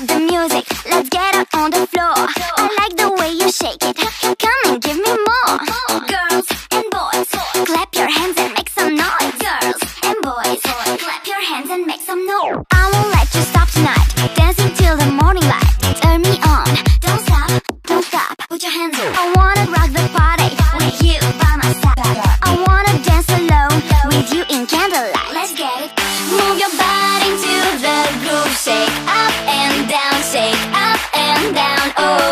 up the music, let's get up on the floor. I like the way you shake it, come and give me more. Girls and boys, clap your hands and make some noise. Girls and boys, clap your hands and make some noise. I won't let you stop tonight, dancing till the morning light. Turn me on, don't stop, don't stop, put your hands up. I wanna rock the party with you by my side. I wanna dance alone with you in candlelight. Let's get it. Move your body to the groove, shake up and down, shake up and down. Oh.